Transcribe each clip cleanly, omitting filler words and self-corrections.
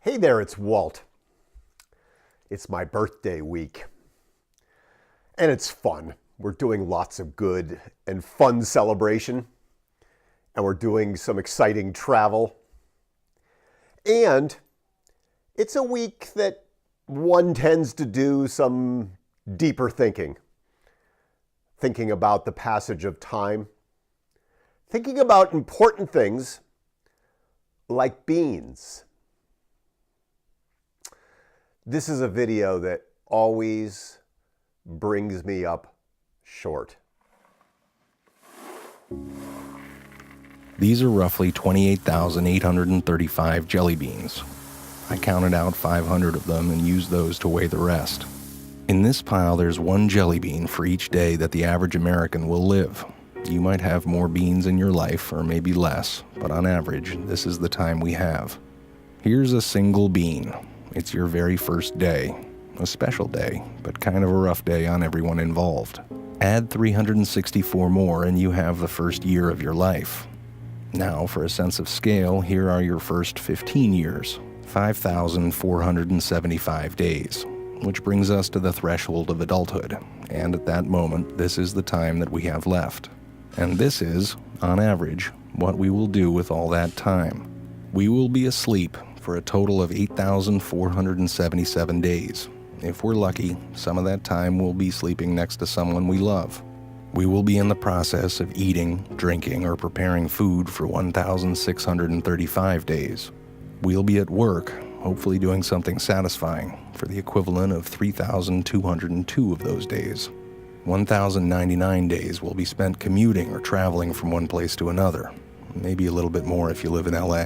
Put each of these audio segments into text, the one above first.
Hey there, it's Walt. It's my birthday week. And it's fun. We're doing lots of good and fun celebration. And we're doing some exciting travel. And it's a week that one tends to do some deeper thinking. Thinking about the passage of time. Thinking about important things like beans. This is a video that always brings me up short. These are roughly 28,835 jelly beans. I counted out 500 of them and used those to weigh the rest. In this pile, there's one jelly bean for each day that the average American will live. You might have more beans in your life, or maybe less, but on average, this is the time we have. Here's a single bean. It's your very first day. A special day, but kind of a rough day on everyone involved. Add 364 more and you have the first year of your life. Now, for a sense of scale, here are your first 15 years, 5,475 days, which brings us to the threshold of adulthood. And at that moment, this is the time that we have left. And this is, on average, what we will do with all that time. We will be asleep for a total of 8,477 days. If we're lucky, some of that time we'll be sleeping next to someone we love. We will be in the process of eating, drinking, or preparing food for 1,635 days. We'll be at work, hopefully doing something satisfying, for the equivalent of 3,202 of those days. 1,099 days will be spent commuting or traveling from one place to another, maybe a little bit more if you live in LA.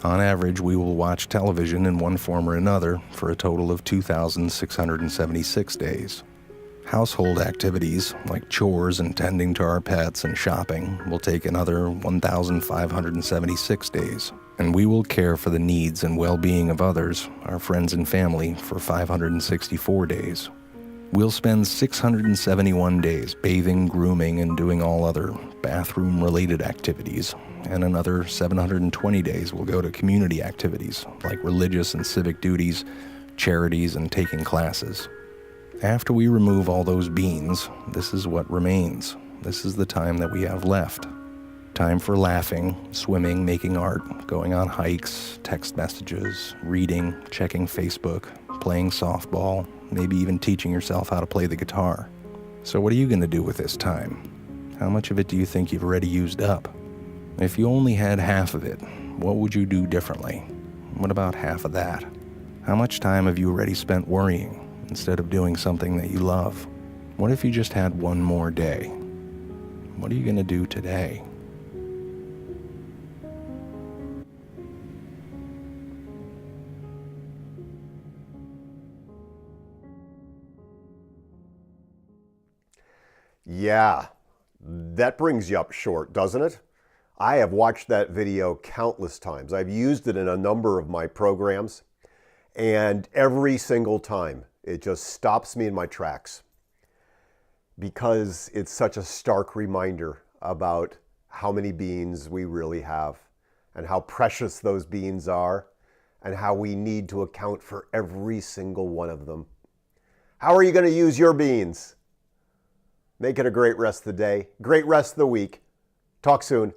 On average, we will watch television in one form or another for a total of 2,676 days. Household activities, like chores and tending to our pets and shopping, will take another 1,576 days. And we will care for the needs and well-being of others, our friends and family, for 564 days. We'll spend 671 days bathing, grooming, and doing all other bathroom-related activities, and another 720 days will go to community activities like religious and civic duties, charities, and taking classes. After we remove all those beans, this is what remains. This is the time that we have left. Time for laughing, swimming, making art, going on hikes, text messages, reading, checking Facebook, playing softball, maybe even teaching yourself how to play the guitar. So what are you going to do with this time? How much of it do you think you've already used up? If you only had half of it, what would you do differently? What about half of that? How much time have you already spent worrying instead of doing something that you love? What if you just had one more day? What are you going to do today? Yeah, that brings you up short, doesn't it? I have watched that video countless times. I've used it in a number of my programs, and every single time it just stops me in my tracks because it's such a stark reminder about how many beans we really have and how precious those beans are and how we need to account for every single one of them. How are you going to use your beans? Make it a great rest of the day, great rest of the week. Talk soon.